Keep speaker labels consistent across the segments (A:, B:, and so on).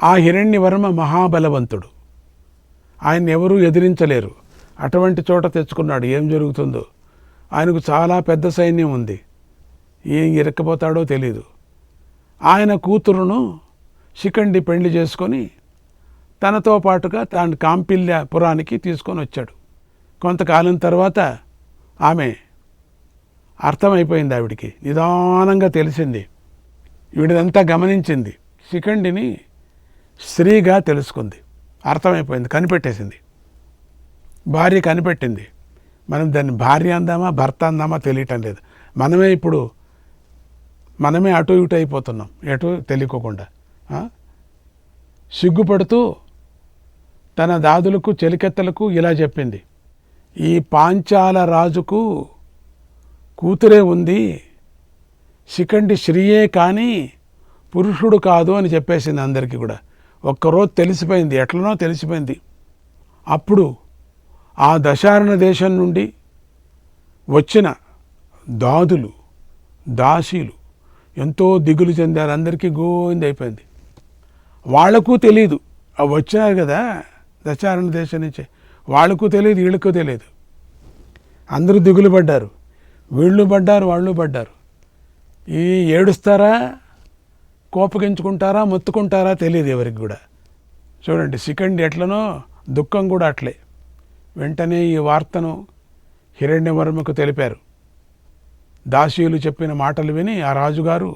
A: ఆ హిరణ్యవర్మ మహాబలవంతుడు, ఆయన ఎవరూ ఎదిరించలేరు. అటువంటి చోట తెచ్చుకున్నాడు. ఏం జరుగుతుందో, ఆయనకు చాలా పెద్ద సైన్యం ఉంది, ఏం ఇరక్కపోతాడో తెలీదు. ఆయన కూతురును శిఖండి పెళ్లి చేసుకొని తనతో పాటుగా తాను కాంపిల్యపురానికి తీసుకొని వచ్చాడు. కొంతకాలం తర్వాత ఆమె అర్థమైపోయింది, ఆవిడికి నిదానంగా తెలిసింది. వీడిదంతా గమనించింది. శిఖండిని స్త్రీగా తెలుసుకుంది, అర్థమైపోయింది, కనిపెట్టేసింది. భార్య కనిపెట్టింది. మనం దాన్ని భార్య అందామా భర్త అందామా తెలియటం లేదు. మనమే అటు ఇటు అయిపోతున్నాం, ఎటు తెలియకోకుండా. సిగ్గుపడుతూ తన దాదులకు చెలికెత్తలకు ఇలా చెప్పింది, ఈ పాంచాల రాజుకు కూతురే ఉంది, శిఖండి స్త్రీయే కానీ పురుషుడు కాదు అని చెప్పేసింది అందరికీ కూడా. ఒక్కరోజు తెలిసిపోయింది, ఎట్లనో తెలిసిపోయింది. అప్పుడు ఆ దశారణ దేశం నుండి వచ్చిన దాదులు దాసీలు ఎంతో దిగులు చెందారు. అందరికీ గోవింద అయిపోయింది. వాళ్లకు తెలియదు, అవి వచ్చినారు కదా దశారణ దేశం నుంచి, వాళ్ళకు తెలియదు, వీళ్ళకు తెలియదు. అందరూ దిగులు పడ్డారు, వీళ్ళు పడ్డారు, వాళ్ళు పడ్డారు. ఈ ఏడుస్తారా, కోపగించుకుంటారా, మొత్తుకుంటారా తెలియదు ఎవరికి కూడా. చూడండి, శిఖండి ఎట్లనో దుఃఖం కూడా అట్లే. వెంటనే ఈ వార్తను హిరణ్యవర్మకు తెలిపారు. దాసీలు చెప్పిన మాటలు విని ఆ రాజుగారు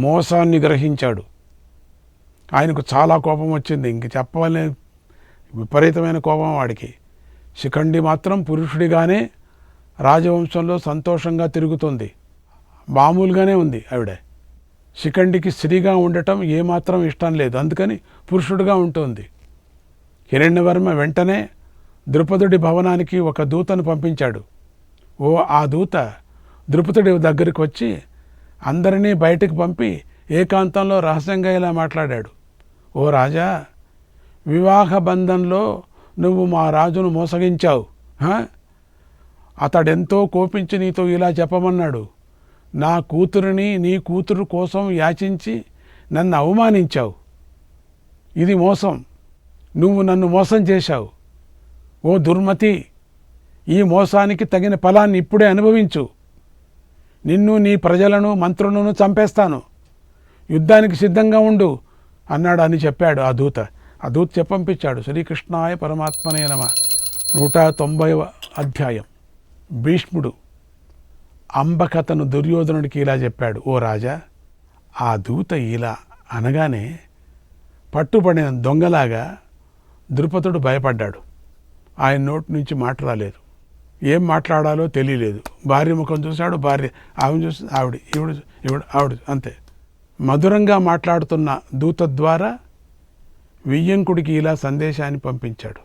A: మోసాన్ని గ్రహించాడు. ఆయనకు చాలా కోపం వచ్చింది, ఇంక చెప్పవలే, విపరీతమైన కోపం వాడికి. శిఖండి మాత్రం పురుషుడిగానే రాజవంశంలో సంతోషంగా తిరుగుతుంది, మామూలుగానే ఉంది ఆవిడ. శిఖండికి స్త్రీగా ఉండటం ఏమాత్రం ఇష్టం లేదు, అందుకని పురుషుడిగా ఉంటుంది. హిరణ్యవర్మ వెంటనే ద్రుపదుడి భవనానికి ఒక దూతను పంపించాడు. ఆ దూత ద్రుపదుడి దగ్గరికి వచ్చి అందరినీ బయటకు పంపి ఏకాంతంలో రహస్యంగా ఇలా మాట్లాడాడు. ఓ రాజా, వివాహ బంధంలో నువ్వు మా రాజును మోసగించావు. అతడెంతో కోపించి నీతో ఇలా చెప్పమన్నాడు. నా కూతురిని నీ కూతురు కోసం యాచించి నన్ను అవమానించావు. ఇది మోసం, నువ్వు నన్ను మోసం చేశావు. ఓ దుర్మతి, ఈ మోసానికి తగిన ఫలాన్ని ఇప్పుడే అనుభవించు. నిన్ను నీ ప్రజలను మంత్రులను చంపేస్తాను, యుద్ధానికి సిద్ధంగా ఉండు అన్నాడు అని చెప్పాడు ఆ దూత. ఆ దూత చెప్పంపించాడు. శ్రీకృష్ణాయ పరమాత్మనే నమః. 190వ అధ్యాయం. భీష్ముడు అంబకథను దుర్యోధనుడికి ఇలా చెప్పాడు. ఓ రాజా, ఆ దూత ఇలా అనగానే పట్టుబడిన దొంగలాగా ద్రుపదుడు భయపడ్డాడు. ఆయన నోటి నుంచి మాట రాలేదు, ఏం మాట్లాడాలో తెలియలేదు. భార్య ముఖం చూశాడు, భార్య ఆమె చూసి ఆవిడ అంతే. మధురంగా మాట్లాడుతున్న దూత ద్వారా వియ్యంకుడికి ఇలా సందేశాన్ని పంపించాడు.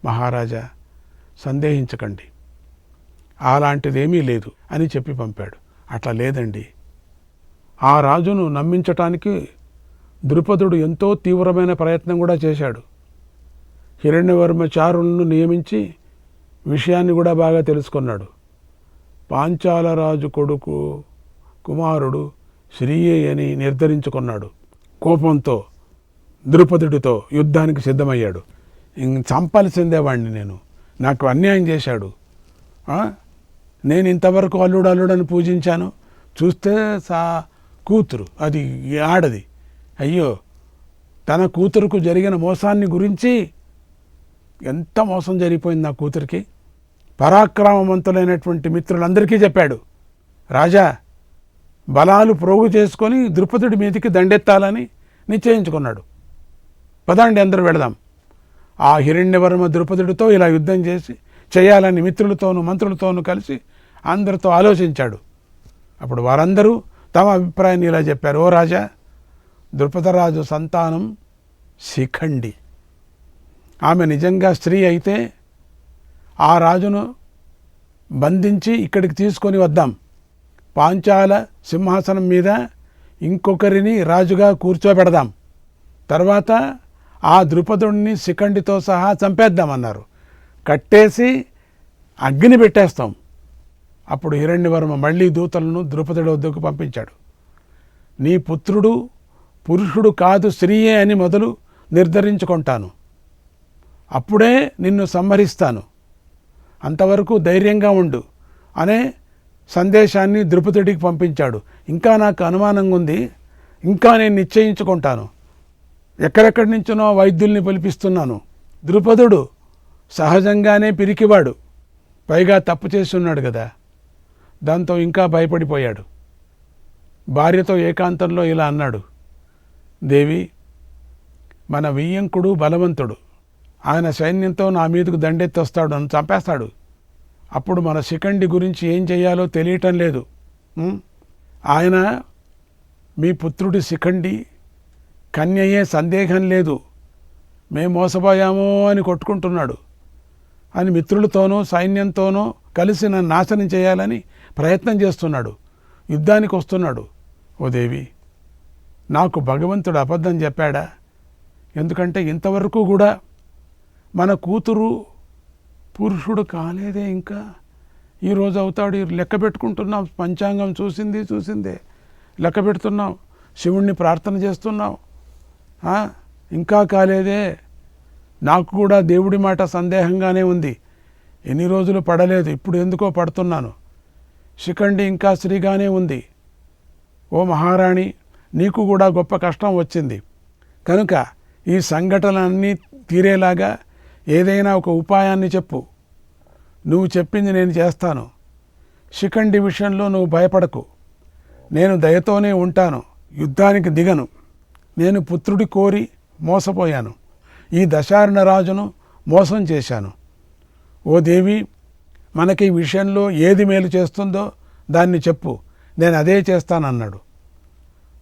A: మహారాజా, సందేహించకండి, అలాంటిదేమీ లేదు అని చెప్పి పంపాడు. అట్లా లేదండి. ఆ రాజును నమ్మించటానికి ద్రుపదుడు ఎంతో తీవ్రమైన ప్రయత్నం కూడా చేశాడు. హిరణ్యవర్మచారులను నియమించి విషయాన్ని కూడా బాగా తెలుసుకున్నాడు. పాంచాలరాజు కొడుకు కుమారుడు శ్రీయే అని నిర్ధారించుకున్నాడు. కోపంతో ద్రుపదుడితో యుద్ధానికి సిద్ధమయ్యాడు. చంపాల్సిందే వాడిని, నాకు అన్యాయం చేశాడు. నేను ఇంతవరకు అల్లుడని పూజించాను, చూస్తే కూతురు, అది ఆడది. అయ్యో, తన కూతురుకు జరిగిన మోసాన్ని గురించి, ఎంత మోసం జరిగిపోయింది నా కూతురికి. పరాక్రమవంతులైనటువంటి మిత్రులందరికీ చెప్పాడు. రాజా, బలాలు ప్రోగు చేసుకొని ద్రుపదుడి మీదికి దండెత్తాలని నిశ్చయించుకున్నాడు. పదండి, అందరూ వెళదాం. ఆ హిరణ్యవర్మ ద్రుపదుడితో ఇలా యుద్ధం చేయాలని మిత్రులతోనూ మంత్రులతోనూ కలిసి అందరితో ఆలోచించాడు. అప్పుడు వారందరూ తమ అభిప్రాయాన్ని ఇలా చెప్పారు. ఓ రాజా, ద్రుపదరాజు సంతానం శిఖండి. ఆమె నిజంగా స్త్రీ అయితే ఆ రాజును బంధించి ఇక్కడికి తీసుకొని వద్దాం. పాంచాల సింహాసనం మీద ఇంకొకరిని రాజుగా కూర్చోబెడదాం. తర్వాత ఆ ద్రుపదుడిని శిఖండితో సహా చంపేద్దామన్నారు. కట్టేసి అగ్ని పెట్టేస్తాం. అప్పుడు హిరణ్యవర్మ మళ్ళీ దూతలను ద్రుపదుడి వద్దకు పంపించాడు. నీ పుత్రుడు పురుషుడు కాదు స్త్రీయే అని మొదలు నిర్ధారించుకుంటాను. అప్పుడే నిన్ను సంహరిస్తాను. అంతవరకు ధైర్యంగా ఉండు అనే సందేశాన్ని ద్రుపదుడికి పంపించాడు. ఇంకా నాకు అనుమానంగా ఉంది, ఇంకా నేను నిశ్చయించుకుంటాను. ఎక్కడెక్కడి నుంచినో వైద్యుల్ని పిలిపిస్తున్నాను. ద్రుపదుడు సహజంగానే పిరికివాడు, పైగా తప్పు చేసి ఉన్నాడు కదా. దాంతో ఇంకా భయపడిపోయాడు. భార్యతో ఏకాంతంలో ఇలా అన్నాడు, దేవి, మన వియ్యంకుడు బలవంతుడు. ఆయన సైన్యంతో నా మీదకు దండెత్తి వస్తాడు, నన్ను చంపేస్తాడు. అప్పుడు మన శిఖండి గురించి ఏం చేయాలో తెలియటం లేదు. ఆయన మీ పుత్రుడి శిఖండి కన్యయే, సందేహం లేదు. మేము మోసపోయామో అని కొట్టుకుంటున్నాడు అని మిత్రులతోనూ సైన్యంతోనూ కలిసి నన్ను నాశనం చేయాలని ప్రయత్నం చేస్తున్నాడు. యుద్ధానికి వస్తున్నాడు. ఓ దేవి, నాకు భగవంతుడు అబద్ధం చెప్పాడా? ఎందుకంటే ఇంతవరకు కూడా మన కూతురు పురుషుడు కాలేదే, ఇంకా ఈరోజు అవుతాడు. లెక్క పెట్టుకుంటున్నాం, పంచాంగం చూసిందే లెక్క పెడుతున్నాం, శివుణ్ణి ప్రార్థన చేస్తున్నాం, ఇంకా కాలేదే. నాకు కూడా దేవుడి మాట సందేహంగానే ఉంది. ఎన్ని రోజులు పడలేదు, ఇప్పుడు ఎందుకో పడుతున్నాను. శిఖండి ఇంకా స్త్రీగానే ఉంది. ఓ మహారాణి, నీకు కూడా గొప్ప కష్టం వచ్చింది కనుక ఈ సంఘటనలన్నీ తీరేలాగా ఏదైనా ఒక ఉపాయాన్ని చెప్పు. నువ్వు చెప్పింది నేను చేస్తాను. శిఖండి విషయంలో నువ్వు భయపడకు. నేను దయతోనే ఉంటాను, యుద్ధానికి దిగను. నేను పుత్రుడి కోరి మోసపోయాను. ఈ దశార్ణ రాజును మోసం చేశాను. ఓ దేవి, మనకి ఈ విషయంలో ఏది మేలు చేస్తుందో దాన్ని చెప్పు, నేను అదే చేస్తానన్నాడు.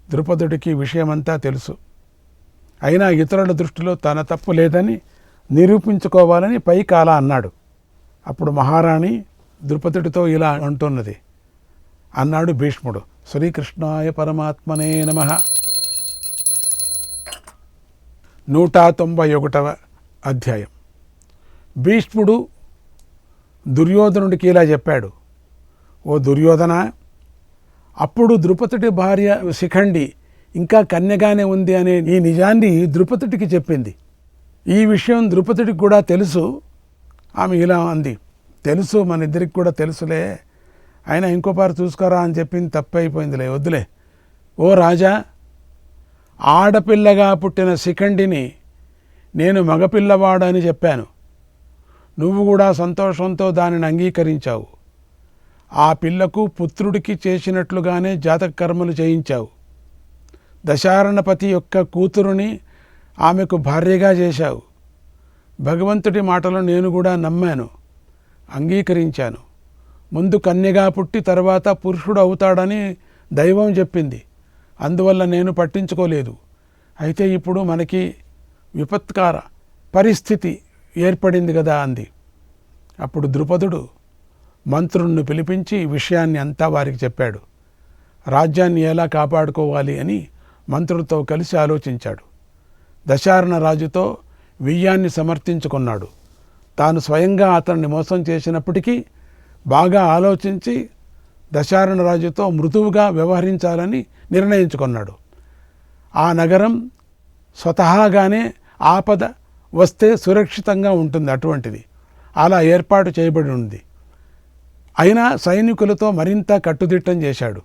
A: ద్రుపదుడికి విషయమంతా తెలుసు. అయినా ఇతరుల దృష్టిలో తన తప్పు లేదని నిరూపించుకోవాలని పైకి అలా అన్నాడు. అప్పుడు మహారాణి ద్రుపదుడితో ఇలా అంటున్నది. అన్నాడు భీష్ముడు, శ్రీకృష్ణాయ పరమాత్మనే నమః. 191వ అధ్యాయం. భీష్ముడు దుర్యోధనుడికి ఇలా చెప్పాడు. ఓ దుర్యోధన, అప్పుడు ద్రుపదుడి భార్య శిఖండి ఇంకా కన్యగానే ఉంది అనే ఈ నిజాన్ని ద్రుపదుడికి చెప్పింది. ఈ విషయం ద్రుపదుడికి కూడా తెలుసు. ఆమె ఇలా అంది, తెలుసు, మన ఇద్దరికి కూడా తెలుసులే, అయినా ఇంకోపారు చూసుకోరా అని చెప్పింది. తప్పైపోయిందిలే, వద్దులే. ఓ రాజా, ఆడపిల్లగా పుట్టిన శిఖండిని నేను మగపిల్లవాడని చెప్పాను. నువ్వు కూడా సంతోషంతో దానిని అంగీకరించావు. ఆ పిల్లకు పుత్రుడికి చేసినట్లుగానే జాతక కర్మలు చేయించావు. దశారణపతి యొక్క కూతురుని ఆమెకు భార్యగా చేశావు. భగవంతుడి మాటలు నేను కూడా నమ్మాను, అంగీకరించాను. ముందు కన్యగా పుట్టి తర్వాత పురుషుడు అవుతాడని దైవం చెప్పింది, అందువల్ల నేను పట్టించుకోలేదు. అయితే ఇప్పుడు మనకి విపత్కార పరిస్థితి ఏర్పడింది కదా అంది. అప్పుడు ద్రుపదుడు మంత్రులను పిలిపించి విషయాన్ని అంతా వారికి చెప్పాడు. రాజ్యాన్ని ఎలా కాపాడుకోవాలి అని మంత్రులతో కలిసి ఆలోచించాడు. దశార్ణ రాజుతో వియ్యాన్ని సమర్థించుకున్నాడు. తాను స్వయంగా అతన్ని మోసం చేసినప్పటికీ బాగా ఆలోచించి దశార్ణ రాజుతో మృదువుగా వ్యవహరించాలని నిర్ణయించుకున్నాడు. ఆ నగరం స్వతహాగానే ఆపద వస్తే సురక్షితంగా ఉంటుంది, అటువంటిది అలా ఏర్పాటు చేయబడి ఉంది. అయినా సైనికులతో మరింత కట్టుదిట్టం చేశాడు.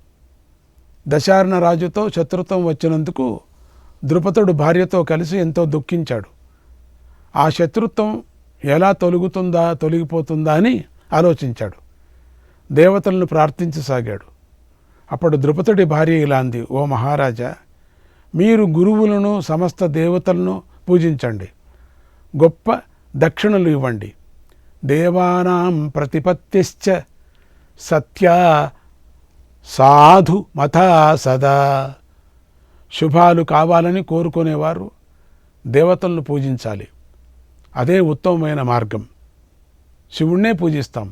A: దశార్ణ రాజుతో శత్రుత్వం వచ్చినందుకు ద్రుపదుడు భార్యతో కలిసి ఎంతో దుఃఖించాడు. ఆ శత్రుత్వం ఎలా తొలగిపోతుందా అని ఆలోచించాడు. దేవతలను ప్రార్థించసాగాడు. అప్పుడు ద్రుపదుడి భార్య ఇలా అంది, ఓ మహారాజా, మీరు గురువులను సమస్త దేవతలను పూజించండి, గొప్ప దక్షిణలు ఇవ్వండి. దేవానాం ప్రతిపత్తిశ్చ సత్య సాధు మథా సదా. శుభాలు కావాలని కోరుకునేవారు దేవతలను పూజించాలి, అదే ఉత్తమమైన మార్గం. శివుణ్ణే పూజిస్తాం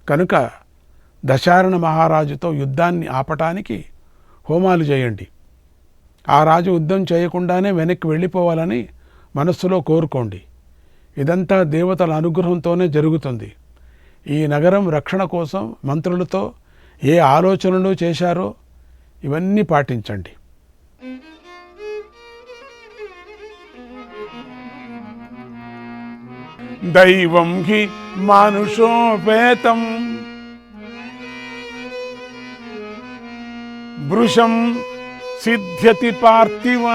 A: కనుక దశార్ణ మహారాజుతో యుద్ధాన్ని ఆపటానికి హోమాలు చేయండి. ఆ రాజు యుద్ధం చేయకుండానే వెనక్కి వెళ్ళిపోవాలని మనస్సులో కోరుకోండి. ఇదంతా దేవతల అనుగ్రహంతోనే జరుగుతుంది. ఈ నగరం రక్షణ కోసం మంత్రులతో ఏ ఆలోచనలు చేశారో ఇవన్నీ పాటించండి. దైవం హి మానుషోపేతం భృశం సిద్ధ్యతి పార్థివ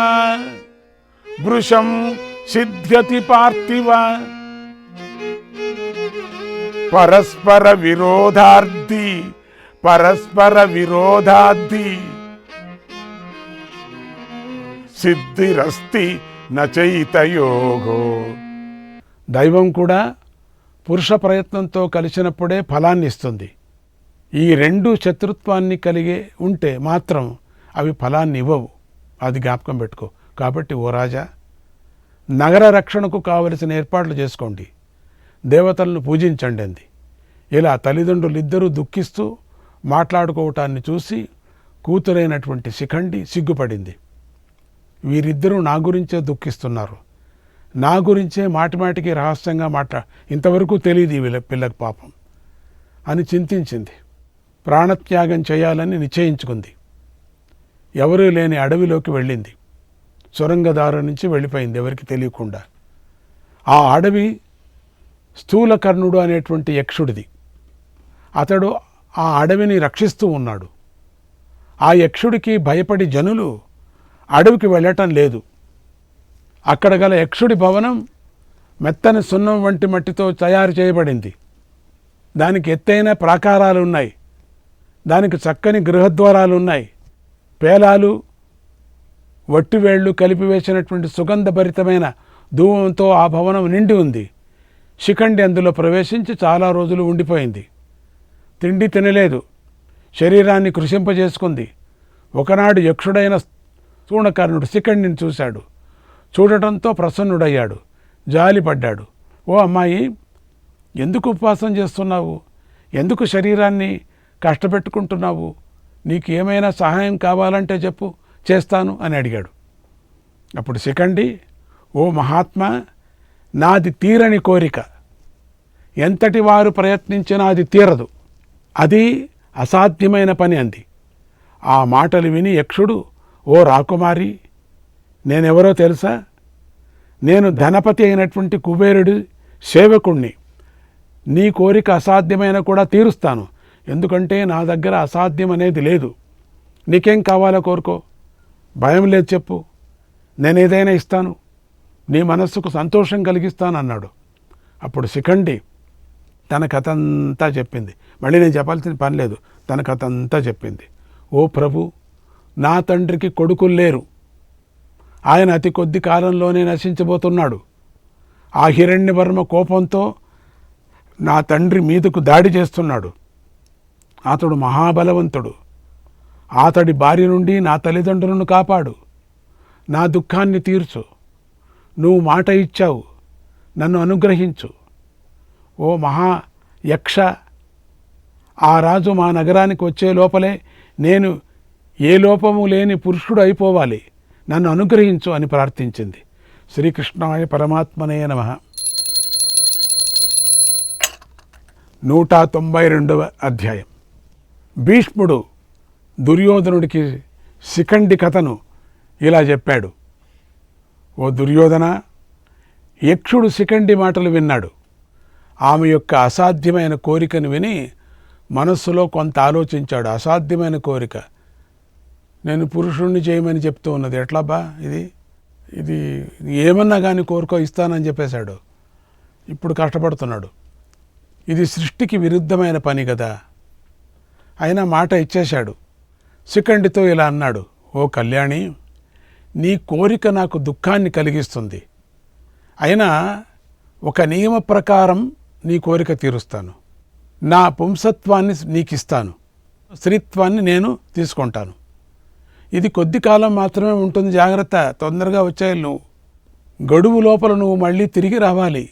A: భృశం సిద్ధ్యతి పార్థివ పరస్పర విరోధార్థి పరస్పర విరోధార్థి సిద్ధిరస్తి నచైతయోగో. దైవం కూడా పురుష ప్రయత్నంతో కలిసినప్పుడే ఫలాన్ని ఇస్తుంది. ఈ రెండు శత్రుత్వాన్ని కలిగి ఉంటే మాత్రం అవి ఫలాన్ని ఇవ్వవు. అది జ్ఞాపకం పెట్టుకో. కాబట్టి ఓ రాజా, నగర రక్షణకు కావలసిన ఏర్పాట్లు చేసుకోండి, దేవతలను పూజించండి అంది. ఇలా తల్లిదండ్రులు ఇద్దరూ దుఃఖిస్తూ మాట్లాడుకోవటాన్ని చూసి కూతురైనటువంటి శిఖండి సిగ్గుపడింది. వీరిద్దరూ నా గురించే దుఃఖిస్తున్నారు, నా గురించే మాటిమాటికి రహస్యంగా ఇంతవరకు తెలియదు ఈ పిల్లకి పాపం అని చింతించింది. ప్రాణత్యాగం చేయాలని నిశ్చయించుకుంది. ఎవరూ లేని అడవిలోకి వెళ్ళింది. సొరంగదారు నుంచి వెళ్ళిపోయింది ఎవరికి తెలియకుండా. ఆ అడవి స్థూలకర్ణుడు అనేటువంటి యక్షుడిది. అతడు ఆ అడవిని రక్షిస్తూ ఉన్నాడు. ఆ యక్షుడికి భయపడి జనులు అడవికి వెళ్ళటం లేదు. అక్కడ గల యక్షుడి భవనం మెత్తని సున్నం వంటి మట్టితో తయారు చేయబడింది. దానికి ఎత్తైన ప్రాకారాలు ఉన్నాయి, దానికి చక్కని గృహద్వారాలు ఉన్నాయి. పేలాలు వట్టివేళ్లు కలిపివేసినటువంటి సుగంధభరితమైన ధూమంతో ఆ భవనం నిండి ఉంది. శిఖండి అందులో ప్రవేశించి చాలా రోజులు ఉండిపోయింది. తిండి తినలేదు, శరీరాన్ని కృషింపజేసుకుంది. ఒకనాడు యక్షుడైన స్థూణకర్ణుడు శిఖండిని చూశాడు. చూడటంతో ప్రసన్నుడయ్యాడు, జాలిపడ్డాడు. ఓ అమ్మాయి, ఎందుకు ఉపవాసం చేస్తున్నావు? ఎందుకు శరీరాన్ని కష్టపెట్టుకుంటున్నావు? నీకు ఏమైనా సహాయం కావాలంటే చెప్పు, చేస్తాను అని అడిగాడు. అప్పుడు శిఖండి, ఓ మహాత్మా, నాది తీరని కోరిక, ఎంతటి వారు ప్రయత్నించినా అది తీరదు, అది అసాధ్యమైన పని అంది. ఆ మాటలు విని యక్షుడు, ఓ రాకుమారి, నేనెవరో తెలుసా? నేను ధనపతి అయినటువంటి కుబేరుడి సేవకుణ్ణి. నీ కోరిక అసాధ్యమైన కూడా తీరుస్తాను, ఎందుకంటే నా దగ్గర అసాధ్యం అనేది లేదు. నీకేం కావాలో కోరుకో, భయం లేదు, చెప్పు, నేను ఏదైనా ఇస్తాను, నీ మనస్సుకు సంతోషం కలిగిస్తాను అన్నాడు. అప్పుడు శిఖండి తన కథ అంతా చెప్పింది. మళ్ళీ నేను చెప్పాల్సిన పని లేదు, తన కథ అంతా చెప్పింది. ఓ ప్రభు, నా తండ్రికి కొడుకులు లేరు, ఆయన అతి కొద్ది కాలంలోనే నశించబోతున్నాడు. ఆ హిరణ్యవర్మ కోపంతో నా తండ్రి మీదకు దాడి చేస్తున్నాడు. అతడు మహాబలవంతుడు. అతడి బారి నుండి నా తల్లిదండ్రులను కాపాడు, నా దుఃఖాన్ని తీర్చు. నువ్వు మాట ఇచ్చావు, నన్ను అనుగ్రహించు. ఓ మహా యక్ష, ఆ రాజు మా నగరానికి వచ్చే లోపలే నేను ఏ లోపము లేని పురుషుడు అయిపోవాలి, నన్ను అనుగ్రహించు అని ప్రార్థించింది. శ్రీకృష్ణాయ పరమాత్మనే నమః. 192వ అధ్యాయం. భీష్ముడు దుర్యోధనుడికి శిఖండి కథను ఇలా చెప్పాడు. ఓ దుర్యోధన, యక్షుడు శిఖండి మాటలు విన్నాడు. ఆమె యొక్క అసాధ్యమైన కోరికను విని మనస్సులో కొంత ఆలోచించాడు. అసాధ్యమైన కోరిక, నేను పురుషుణ్ణి చేయమని చెప్తూ ఉన్నది, ఎట్లా బా ఇది ఏమన్నా కానీ కోరుకో, ఇస్తానని చెప్పేశాడు. ఇప్పుడు కష్టపడుతున్నాడు. ఇది సృష్టికి విరుద్ధమైన పని కదా. అయినా మాట ఇచ్చేశాడు. శిఖండితో ఇలా అన్నాడు, ఓ కళ్యాణి, నీ కోరిక నాకు దుఃఖాన్ని కలిగిస్తుంది. అయినా ఒక నియమ ప్రకారం నీ కోరిక తీరుస్తాను. నా పుంసత్వాన్ని నీకిస్తాను, స్త్రీత్వాన్ని నేను తీసుకుంటాను. ఇది కొద్ది కాలం మాత్రమే ఉంటుంది, జాగ్రత్త, తొందరగా వచ్చాయి నువ్వు. గడువు లోపల నువ్వు మళ్ళీ తిరిగి రావాలి.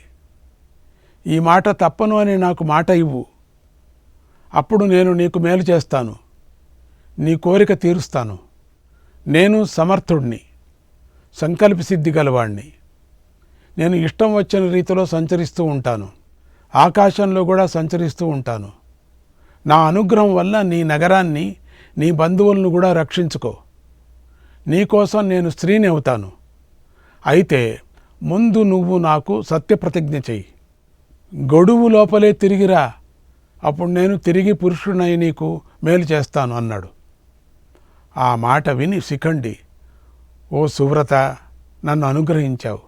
A: ఈ మాట తప్పను అని నాకు మాట ఇవ్వు, అప్పుడు నేను నీకు మేలు చేస్తాను, నీ కోరిక తీరుస్తాను. నేను సమర్థుడిని, సంకల్ప సిద్ధి గలవాణ్ణి. నేను ఇష్టం వచ్చిన రీతిలో సంచరిస్తూ ఉంటాను, ఆకాశంలో కూడా సంచరిస్తూ ఉంటాను. నా అనుగ్రహం వల్ల నీ నగరాన్ని, నీ బంధువులను కూడా రక్షించుకో. నీకోసం నేను స్త్రీని అవుతాను. అయితే ముందు నువ్వు నాకు సత్యప్రతిజ్ఞ చెయ్యి, గొడువు లోపలే తిరిగిరా, అప్పుడు నేను తిరిగి పురుషుడినై నీకు మేలు చేస్తాను అన్నాడు. ఆ మాట విని శిఖండి, ఓ సువ్రత, నన్ను అనుగ్రహించావు,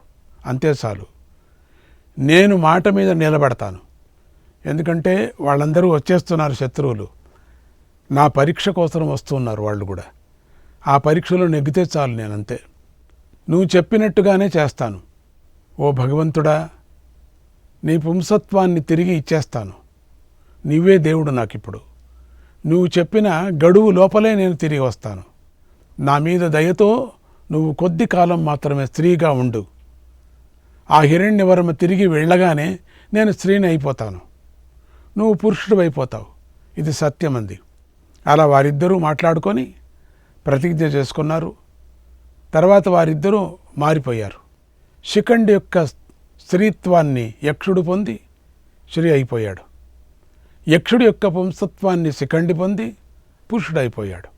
A: అంతే చాలు, నేను మాట మీద నిలబడతాను. ఎందుకంటే వాళ్ళందరూ వచ్చేస్తున్నారు, శత్రువులు నా పరీక్ష కోసం వస్తున్నారు వాళ్ళు కూడా. ఆ పరీక్షలో నెగ్గితే చాలు, నేనంతే, నువ్వు చెప్పినట్టుగానే చేస్తాను. ఓ భగవంతుడా, నీ పుంసత్వాన్ని తిరిగి ఇచ్చేస్తాను, నీవే దేవుడు నాకిప్పుడు. నువ్వు చెప్పిన గడువు లోపలే నేను తిరిగి వస్తాను. నా మీద దయతో నువ్వు కొద్ది కాలం మాత్రమే స్త్రీగా ఉండు. ఆ హిరణ్యవర్మ తిరిగి వెళ్ళగానే నేను స్త్రీని అయిపోతాను, నువ్వు పురుషుడు అయిపోతావు. ఇది సత్యమంది. అలా వారిద్దరూ మాట్లాడుకొని ప్రతిజ్ఞ చేసుకున్నారు. తర్వాత వారిద్దరూ మారిపోయారు. శిఖండి యొక్క స్త్రీత్వాన్ని యక్షుడు పొంది స్త్రీ అయిపోయాడు. యక్షుడి యొక్క పుంసత్వాన్ని శిఖండి పొంది పురుషుడైపోయాడు.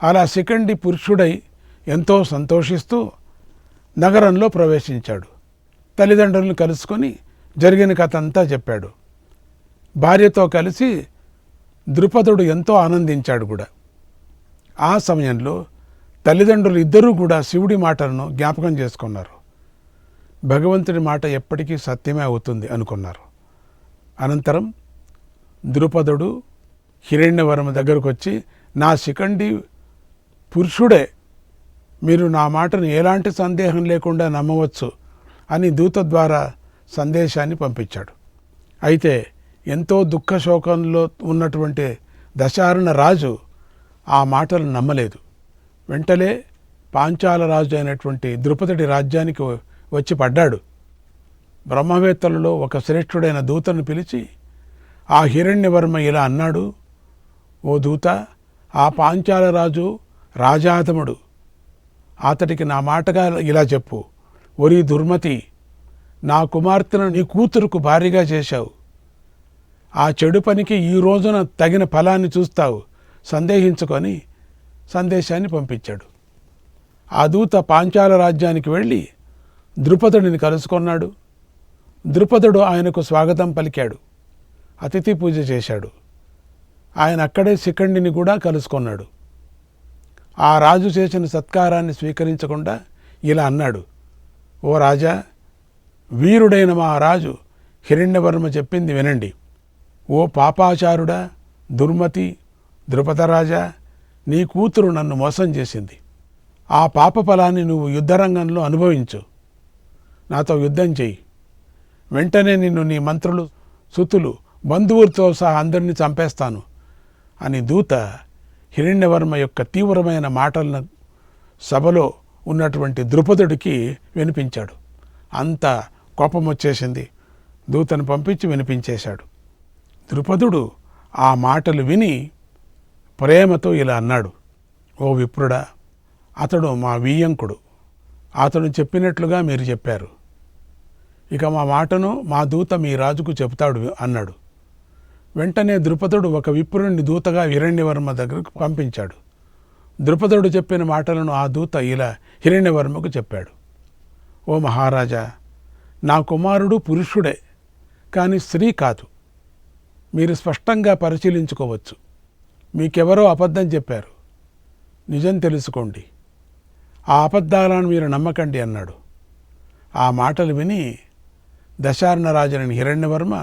A: అలా శిఖండి పురుషుడై ఎంతో సంతోషిస్తూ నగరంలో ప్రవేశించాడు. తల్లిదండ్రులను కలుసుకొని జరిగిన కథ అంతా చెప్పాడు. భార్యతో కలిసి ద్రుపదుడు ఎంతో ఆనందించాడు కూడా. ఆ సమయంలో తల్లిదండ్రులు ఇద్దరూ కూడా శివుడి మాటలను జ్ఞాపకం చేసుకున్నారు. భగవంతుడి మాట ఎప్పటికీ సత్యమే అవుతుంది అనుకున్నారు. అనంతరం ద్రుపదుడు హిరణ్యవర్మ దగ్గరకు వచ్చి, నా శిఖండి పురుషుడే, మీరు నా మాటను ఎలాంటి సందేహం లేకుండా నమ్మవచ్చు అని దూత ద్వారా సందేశాన్ని పంపించాడు. అయితే ఎంతో దుఃఖ శోకంలో ఉన్నటువంటి దశార్ణ రాజు ఆ మాటలు నమ్మలేదు. వెంటనే పాంచాల రాజు అయినటువంటి ద్రుపదుడి రాజ్యానికి వచ్చి పడ్డాడు. బ్రహ్మవేత్తలలో ఒక శ్రేష్ఠుడైన దూతను పిలిచి ఆ హిరణ్యవర్మ ఇలా అన్నాడు, ఓ దూత, ఆ పాంచాల రాజు రాజాధముడు, అతడికి నా మాటగా ఇలా చెప్పు, ఒరి దుర్మతి, నా కుమార్తెను నీ కూతురుకు భారీగా చేశావు. ఆ చెడు పనికి ఈ రోజున తగిన ఫలాన్ని చూస్తావు, సందేహించుకొని సందేశాన్ని పంపించాడు. ఆ దూత పాంచాల రాజ్యానికి వెళ్ళి ద్రుపదుడిని కలుసుకున్నాడు. ద్రుపదుడు ఆయనకు స్వాగతం పలికాడు, అతిథి పూజ చేశాడు. ఆయన అక్కడే శిఖండిని కూడా కలుసుకున్నాడు. ఆ రాజు చేసిన సత్కారాన్ని స్వీకరించకుండా ఇలా అన్నాడు, ఓ రాజా, వీరుడైన మా రాజు హిరణ్యవర్మ చెప్పింది వినండి. ఓ పాపాచారుడా, దుర్మతి, ద్రుపదరాజా, నీ కూతురు నన్ను మోసం చేసింది. ఆ పాప ఫలాన్ని నువ్వు యుద్ధరంగంలో అనుభవించు. నాతో యుద్ధం చెయ్యి. వెంటనే నిన్ను నీ మంత్రులు, సుతులు, బంధువులతో సహా అందరినీ చంపేస్తాను అని దూత హిరణ్యవర్మ యొక్క తీవ్రమైన మాటలను సభలో ఉన్నటువంటి ద్రుపదుడికి వినిపించాడు. అంత కోపం వచ్చేసింది. దూతను పంపించి వినిపించేశాడు. ద్రుపదుడు ఆ మాటలు విని ప్రేమతో ఇలా అన్నాడు, ఓ విప్రుడా, అతడు మా వియ్యంకుడు, అతడు చెప్పినట్లుగా మీరు చెప్పారు. ఇక మా మాటను మా దూత మీ రాజుకు చెబుతాడు అన్నాడు. వెంటనే ద్రుపదుడు ఒక విప్రుని దూతగా హిరణ్యవర్మ దగ్గరకు పంపించాడు. ద్రుపదుడు చెప్పిన మాటలను ఆ దూత ఇలా హిరణ్యవర్మకు చెప్పాడు. ఓ మహారాజా, నా కుమారుడు పురుషుడే, కానీ స్త్రీ కాదు. మీరు స్పష్టంగా పరిశీలించుకోవచ్చు. మీకెవరో అబద్ధం చెప్పారు, నిజం తెలుసుకోండి. ఆ అబద్ధాలను మీరు నమ్మకండి అన్నాడు. ఆ మాటలు విని దశార్ణరాజుని హిరణ్యవర్మ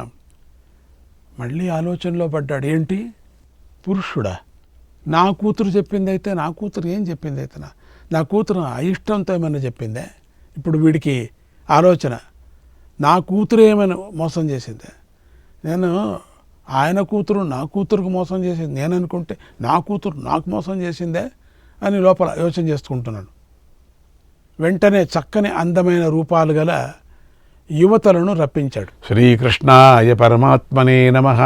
A: మళ్ళీ ఆలోచనలో పడ్డాడు. ఏంటి, పురుషుడా? నా కూతురు చెప్పిందైతే, నా కూతురు ఏం చెప్పిందైతే, నా కూతురు అయిష్టంతో ఏమైనా చెప్పిందే? ఇప్పుడు వీడికి ఆలోచన, నా కూతురు ఏమైనా మోసం చేసిందే? నేను ఆయన కూతురు నా కూతురుకు మోసం చేసింది నేను అనుకుంటే, నా కూతురు నాకు మోసం చేసిందే అని లోపల యోచన చేసుకుంటున్నాడు. వెంటనే చక్కని అందమైన రూపాలు గల యువతలను రప్పించాడు. శ్రీకృష్ణాయ పరమాత్మనే నమః.